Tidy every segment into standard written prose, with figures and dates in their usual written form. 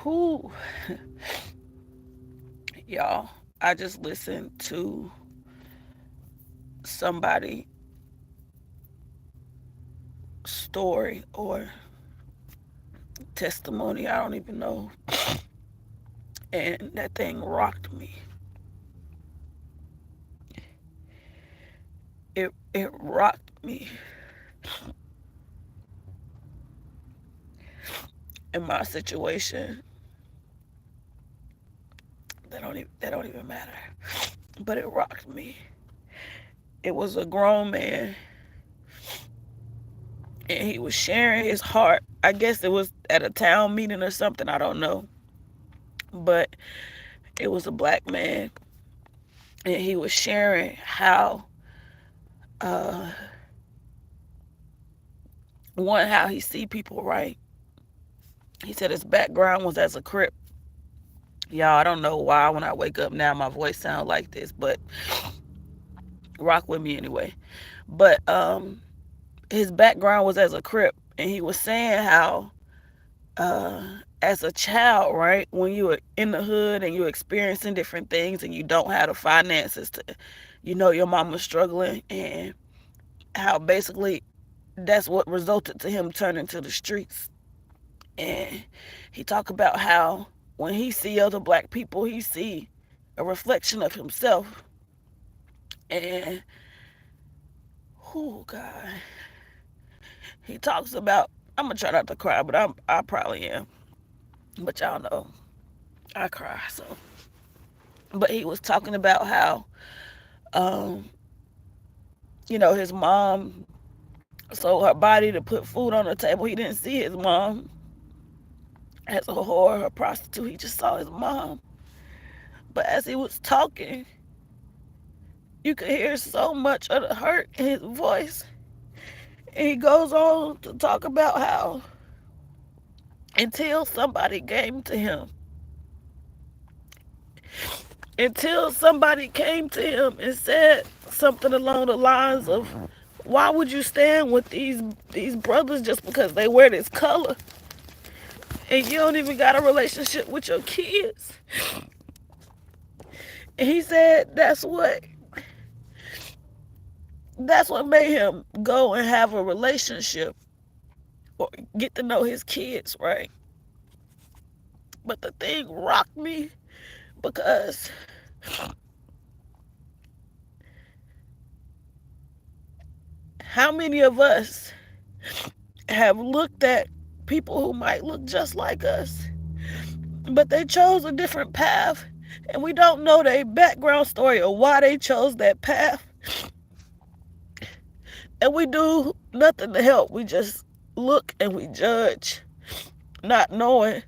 Who, y'all, I just listened to somebody story or testimony, I don't even know, and that thing rocked me. It rocked me in my situation. That don't even matter. But it rocked me. It was a grown man, and he was sharing his heart. I guess it was at a town meeting or something, I don't know. But it was a black man, and he was sharing uh how he see people, right? He said his background was as a Crip. Y'all, I don't know why when I wake up now my voice sounds like this, but rock with me anyway. But his background was as a Crip, and he was saying how uh as a child, right, when you were in the hood and you're experiencing different things and you don't have the finances to, your mama's struggling, and how basically that's what resulted to him turning to the streets. And he talked about how when he see other black people, he see a reflection of himself. And oh God, he talks about. I'm gonna try not to cry, but I probably am. But y'all know I cry. So, but he was talking about how, um, his mom sold her body to put food on the table. He didn't see his mom as a whore or a prostitute. He just saw his mom. But as he was talking, you could hear so much of the hurt in his voice. And he goes on to talk about how until somebody came to him, until somebody came to him and said something along the lines of, why would you stand with these brothers just because they wear this color and you don't even got a relationship with your kids? And he said that's what made him go and have a relationship or get to know his kids, right? But the thing rocked me because how many of us have looked at people who might look just like us, but they chose a different path, and we don't know their background story or why they chose that path, and we do nothing to help. We just look and we judge, not knowing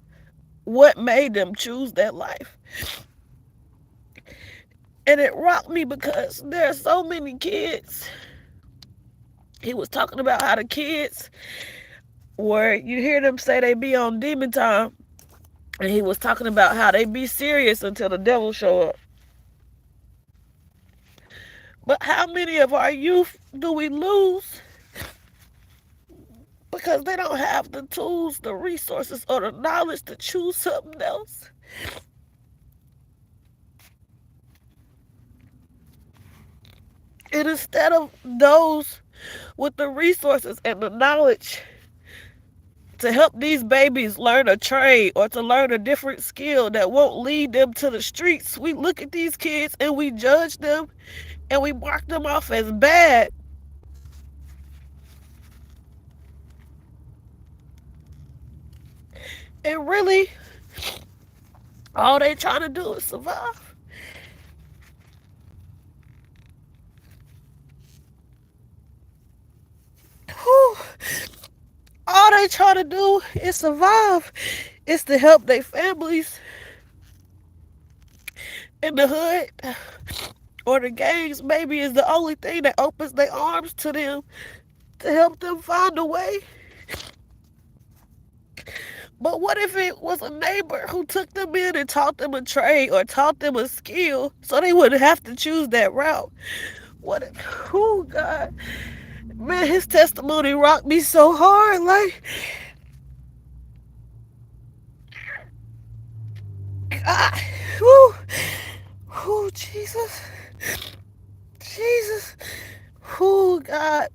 what made them choose that life. And it rocked me because there are so many kids. He was talking about how the kids, where you hear them say they be on demon time, and he was talking about how they be serious until the devil show up. But how many of our youth do we lose because they don't have the tools, the resources, or the knowledge to choose something else? And instead of those with the resources and the knowledge to help these babies learn a trade or to learn a different skill that won't lead them to the streets, we look at these kids and we judge them and we mark them off as bad. And really, all they trying to do is survive. Whew. All they trying to do is survive. It's to help their families in the hood or the gangs. Maybe is the only thing that opens their arms to them to help them find a way. But what if it was a neighbor who took them in and taught them a trade or taught them a skill so they wouldn't have to choose that route? What if, oh God, man, his testimony rocked me so hard. Like, God. Whew. Whew, Jesus. Jesus. Whew, God.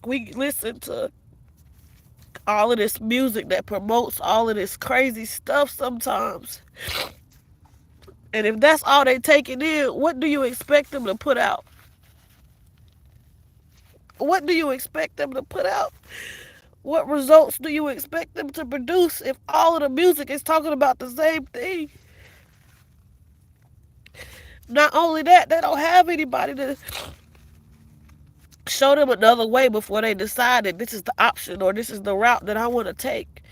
We listen to all of this music that promotes all of this crazy stuff sometimes. And if that's all they taking in, what do you expect them to put out? What do you expect them to put out? What results do you expect them to produce if all of the music is talking about the same thing? Not only that, they don't have anybody to show them another way before they decide that this is the option or this is the route that I want to take.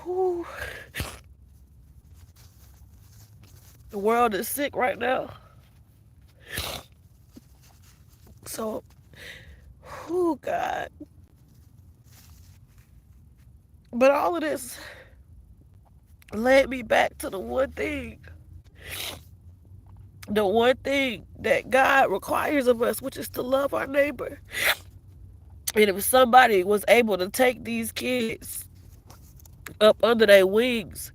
Whew. The world is sick right now. So, whew, God. But all of this led me back to the one thing that God requires of us, which is to love our neighbor. And if somebody was able to take these kids up under their wings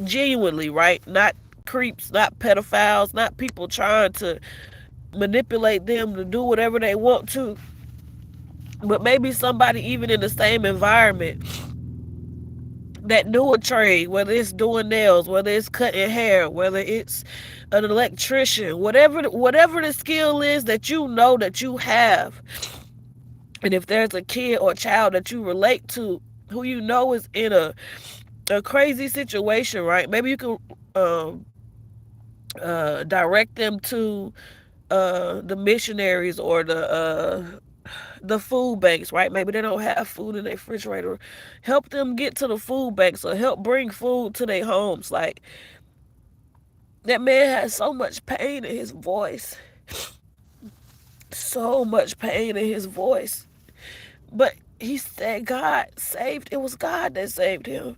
genuinely, right? Not creeps, not pedophiles, not people trying to manipulate them to do whatever they want to, but maybe somebody even in the same environment that knew a trade, whether it's doing nails, whether it's cutting hair, whether it's an electrician, whatever the skill is that you know that you have. And if there's a kid or child that you relate to who you know is in a crazy situation, right? Maybe you can direct them to the missionaries or the food banks, right? Maybe they don't have food in their refrigerator. Help them get to the food banks or help bring food to their homes. Like, that man has so much pain in his voice. So much pain in his voice. But he said it was God that saved him.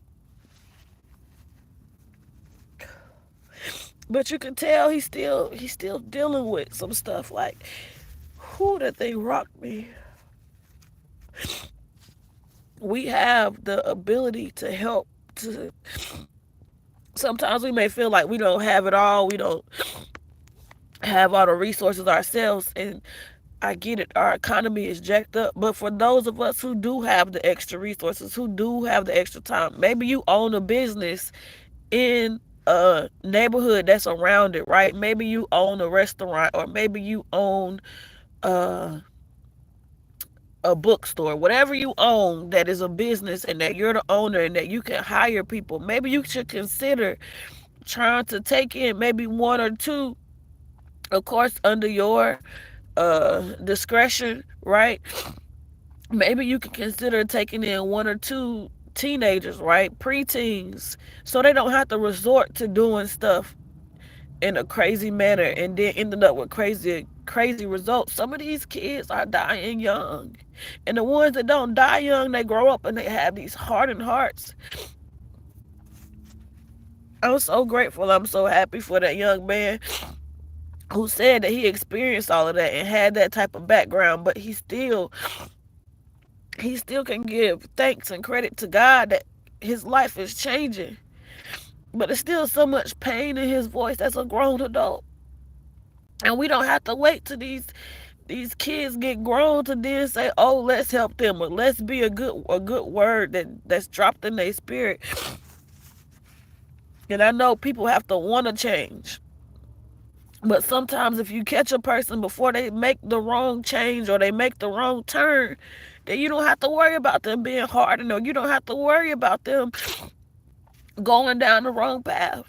But you can tell he's still dealing with some stuff. Like, who, that thing rocked me. We have the ability to help. Sometimes we may feel like we don't have it all. We don't have all the resources ourselves. And I get it. Our economy is jacked up. But for those of us who do have the extra resources, who do have the extra time, maybe you own a business in a neighborhood that's around it, right? Maybe you own a restaurant, or maybe you own uh, a bookstore. Whatever you own that is a business and that you're the owner and that you can hire people, maybe you should consider trying to take in maybe one or two, of course, under your discretion, right? Maybe you can consider taking in one or two teenagers, right? Preteens, so they don't have to resort to doing stuff in a crazy manner and then ending up with crazy results. Some of these kids are dying young. And the ones that don't die young, they grow up and they have these hardened hearts. I'm so grateful. I'm so happy for that young man who said that he experienced all of that and had that type of background, but he still can give thanks and credit to God that his life is changing. But there's still so much pain in his voice as a grown adult. And we don't have to wait till these kids get grown to then say, oh, let's help them, or let's be a good word that's dropped in their spirit. And I know people have to want to change. But sometimes if you catch a person before they make the wrong change or they make the wrong turn, then you don't have to worry about them being hardened, or you don't have to worry about them going down the wrong path.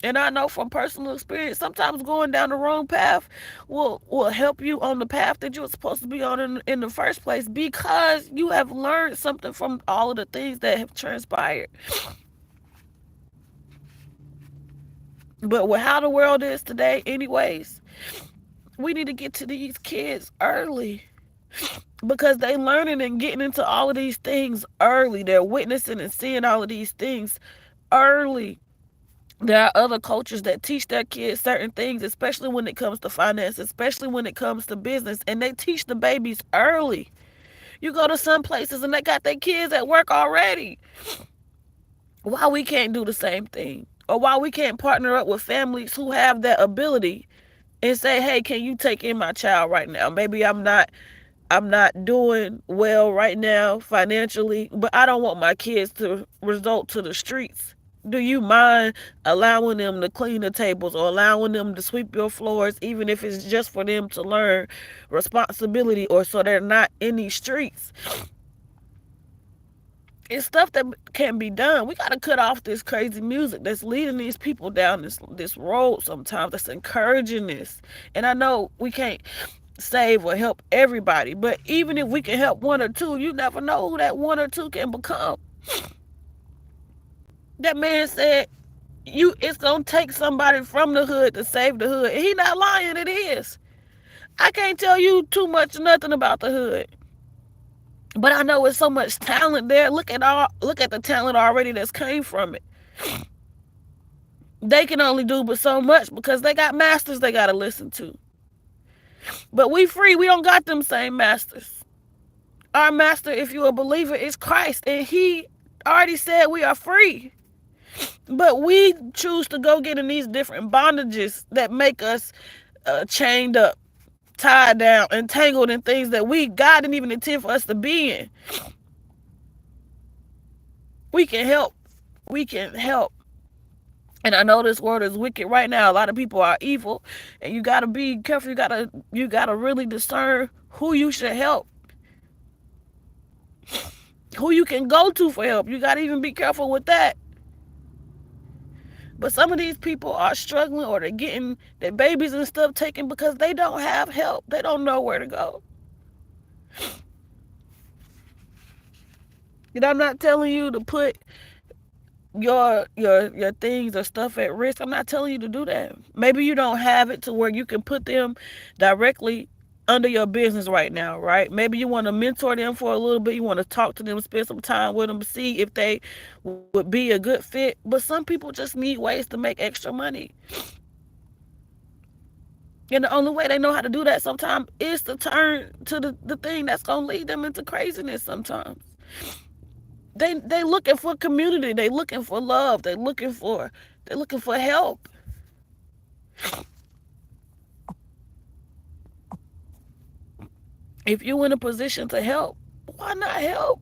And I know from personal experience, sometimes going down the wrong path will help you on the path that you were supposed to be on in the first place, because you have learned something from all of the things that have transpired. But with how the world is today, anyways, we need to get to these kids early, because they learning and getting into all of these things early. They're witnessing and seeing all of these things early. There are other cultures that teach their kids certain things, especially when it comes to finance, especially when it comes to business, and they teach the babies early. You go to some places and they got their kids at work already. Why we can't do the same thing? Or why we can't partner up with families who have that ability and say, hey, can you take in my child right now? Maybe I'm not doing well right now financially, but I don't want my kids to result to the streets. Do you mind allowing them to clean the tables or allowing them to sweep your floors, even if it's just for them to learn responsibility or so they're not in these streets? It's stuff that can be done. We got to cut off this crazy music that's leading these people down this road sometimes, that's encouraging this. And I know we can't save or help everybody, but even if we can help one or two, you never know who that one or two can become. That man said it's gonna take somebody from the hood to save the hood. He not lying, it is. I can't tell you too much nothing about the hood, but I know it's so much talent there. Look at the talent already that's came from it. They can only do but so much because they got masters they gotta listen to. But we free, we don't got them same masters. Our master, if you're a believer, is Christ, and he already said we are free. But we choose to go get in these different bondages that make us chained up, tied down, entangled in things that God didn't even intend for us to be in. We can help. We can help. And I know this world is wicked right now. A lot of people are evil, and you gotta be careful. You gotta really discern who you should help, who you can go to for help. You gotta even be careful with that. But some of these people are struggling, or they're getting their babies and stuff taken because they don't have help. They don't know where to go. And I'm not telling you to put your things or stuff at risk. I'm not telling you to do that. Maybe you don't have it to where you can put them directly under your business right now, right? Maybe you want to mentor them for a little bit. You want to talk to them, spend some time with them, see if they would be a good fit. But some people just need ways to make extra money. And the only way they know how to do that sometimes is to turn to the thing that's going to lead them into craziness sometimes. They looking for community. They looking for love. They looking for help. If you're in a position to help, why not help?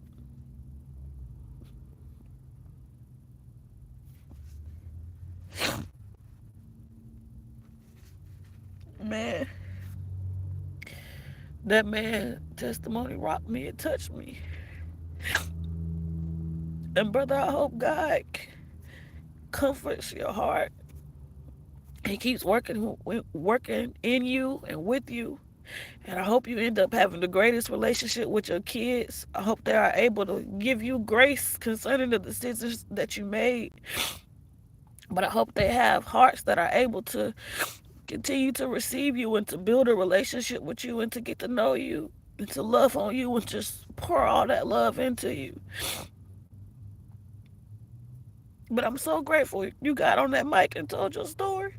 Man, that man testimony rocked me. It touched me. And brother, I hope God comforts your heart. He keeps working in you and with you. And I hope you end up having the greatest relationship with your kids. I hope they are able to give you grace concerning the decisions that you made. But I hope they have hearts that are able to continue to receive you and to build a relationship with you and to get to know you and to love on you and just pour all that love into you. But I'm so grateful you got on that mic and told your story.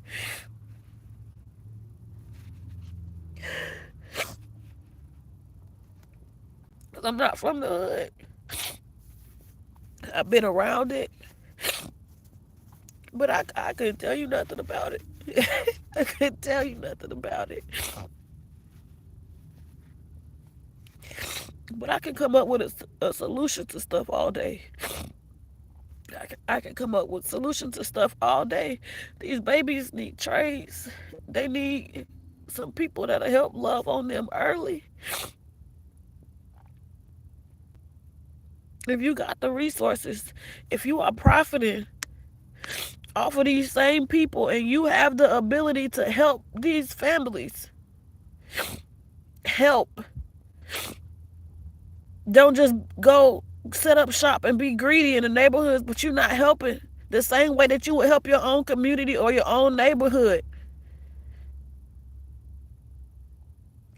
Because I'm not from the hood. I've been around it, but I couldn't tell you nothing about it. I couldn't tell you nothing about it. But I can come up with a solution to stuff all day. I can come up with solutions to stuff all day. These babies need trades. They need some people that'll help love on them early. If you got the resources, if you are profiting off of these same people and you have the ability to help these families, help. Don't just go set up shop and be greedy in the neighborhoods, but you're not helping the same way that you would help your own community or your own neighborhood.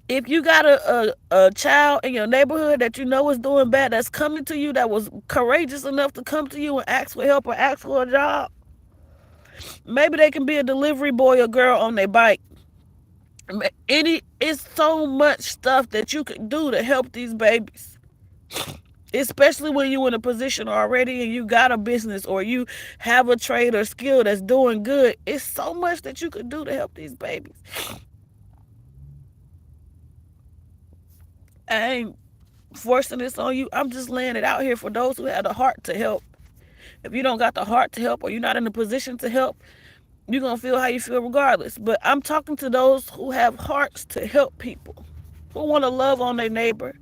If you got a child in your neighborhood that you know is doing bad, that's coming to you, that was courageous enough to come to you and ask for help or ask for a job, maybe they can be a delivery boy or girl on their bike. It's so much stuff that you can do to help these babies. Especially when you're in a position already and you got a business or you have a trade or skill that's doing good. It's so much that you could do to help these babies. I ain't forcing this on you. I'm just laying it out here for those who have the heart to help. If you don't got the heart to help or you're not in a position to help, you're going to feel how you feel regardless. But I'm talking to those who have hearts to help people, who want to love on their neighbor.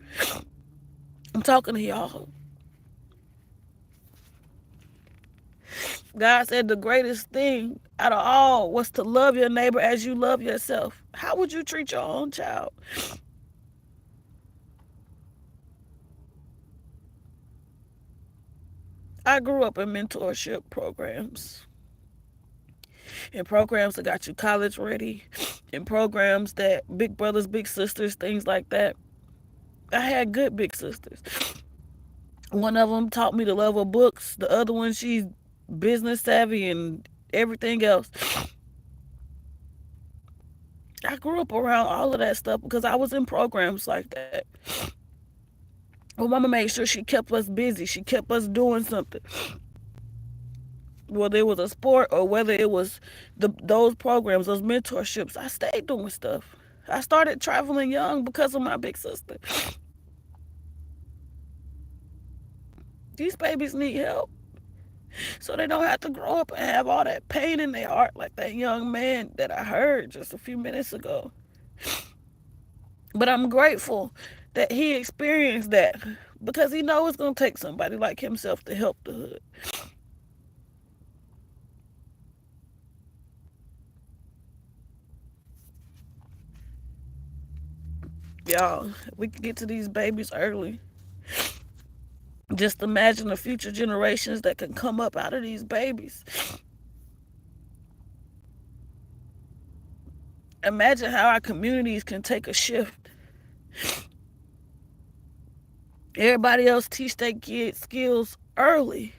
I'm talking to y'all. God said the greatest thing out of all was to love your neighbor as you love yourself. How would you treat your own child? I grew up in mentorship programs, in programs that got you college ready, in programs that big brothers, big sisters, things like that. I had good big sisters. One of them taught me the love of books. The other one, she's business savvy and everything else. I grew up around all of that stuff because I was in programs like that. Well, mama made sure she kept us busy. She kept us doing something. Whether it was a sport or whether it was those programs, those mentorships, I stayed doing stuff. I started traveling young because of my big sister. These babies need help so they don't have to grow up and have all that pain in their heart like that young man that I heard just a few minutes ago. But I'm grateful that he experienced that because he knows it's going to take somebody like himself to help the hood. Y'all, we can get to these babies early. Just imagine the future generations that can come up out of these babies. Imagine how our communities can take a shift. Everybody else teach their kids skills early.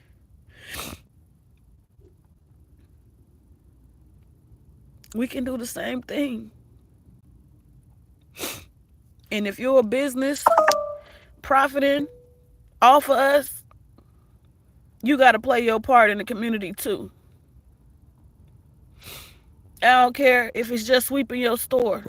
We can do the same thing. And if you're a business profiting off of us, you got to play your part in the community too. I don't care if it's just sweeping your store.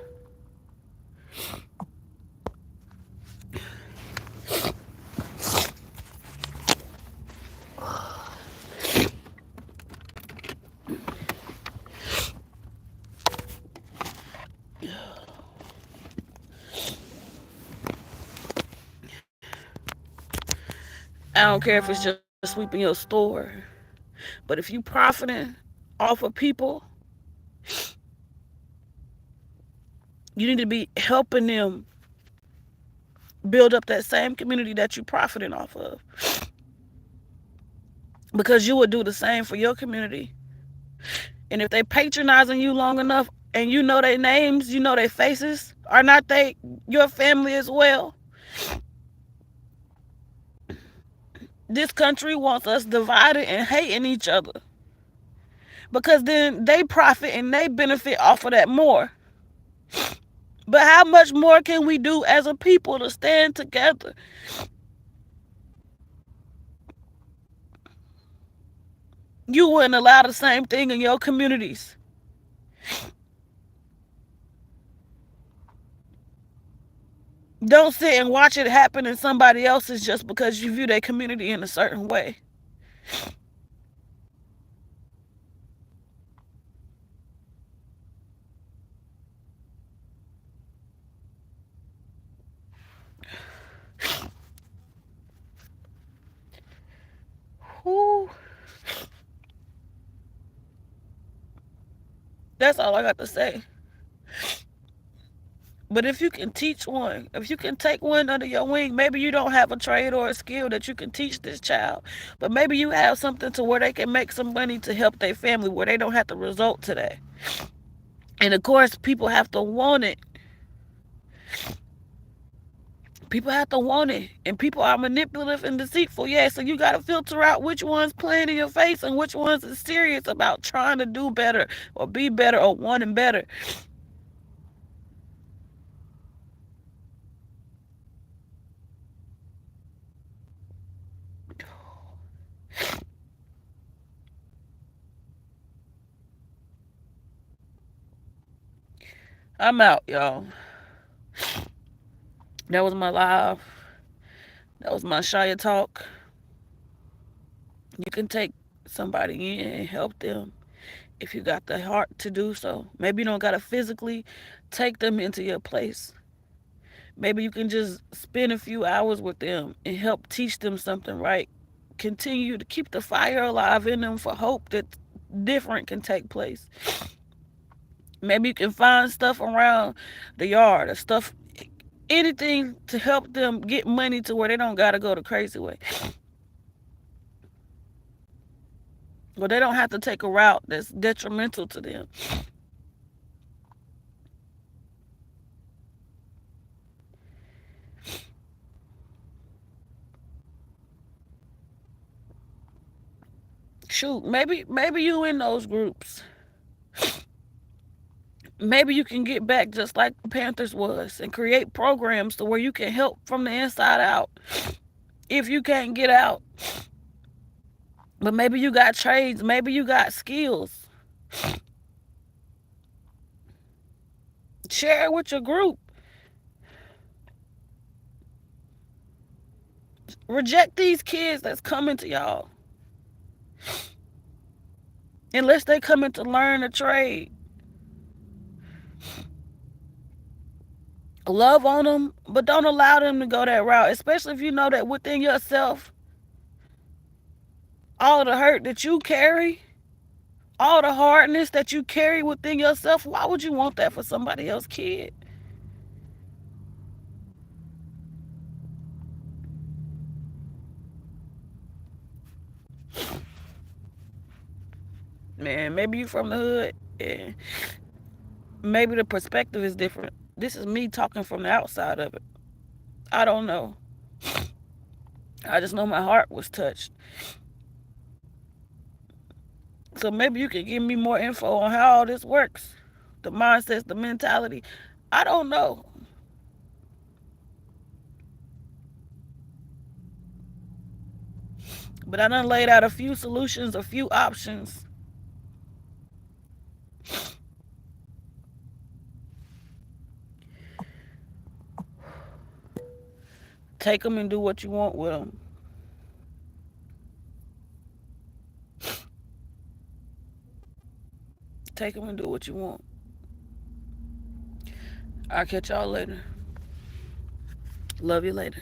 I don't care if it's just sweeping your store. But if you profiting off of people, you need to be helping them build up that same community that you profiting off of. Because you would do the same for your community. And if they patronizing you long enough and you know their names, you know their faces, are not they your family as well? This country wants us divided and hating each other. Because then they profit and they benefit off of that more. But how much more can we do as a people to stand together? You wouldn't allow the same thing in your communities. Don't sit and watch it happen in somebody else's just because you view their community in a certain way. Whew. That's all I got to say. But if you can teach one, if you can take one under your wing, maybe you don't have a trade or a skill that you can teach this child, but maybe you have something to where they can make some money to help their family, where they don't have to resort to that. And of course, people have to want it. People have to want it. And people are manipulative and deceitful, yes. So you got to filter out which one's playing in your face and which one's is serious about trying to do better or be better or wanting better. I'm out, y'all. That was my live. That was my Shia talk. You can take somebody in and help them if you got the heart to do so. Maybe you don't got to physically take them into your place. Maybe you can just spend a few hours with them and help teach them something, right? Continue to keep the fire alive in them for hope that different can take place. Maybe you can find stuff around the yard or stuff, anything to help them get money to where they don't got to go the crazy way. Or they don't have to take a route that's detrimental to them. Shoot, maybe you in those groups. Maybe you can get back just like Panthers was and create programs to where you can help from the inside out if you can't get out. But maybe you got trades, maybe you got skills. Share it with your group. Reject these kids that's coming to y'all. Unless they coming to learn a trade. Love on them, but don't allow them to go that route. Especially if you know that within yourself, all the hurt that you carry, all the hardness that you carry within yourself, why would you want that for somebody else's kid? Man, maybe you from the hood and maybe the perspective is different. This is me talking from the outside of it. I don't know. I just know my heart was touched. So maybe you can give me more info on how all this works. The mindsets, the mentality. I don't know. But I done laid out a few solutions, a few options. Take them and do what you want with them. Take them and do what you want. I'll catch y'all later. Love you later.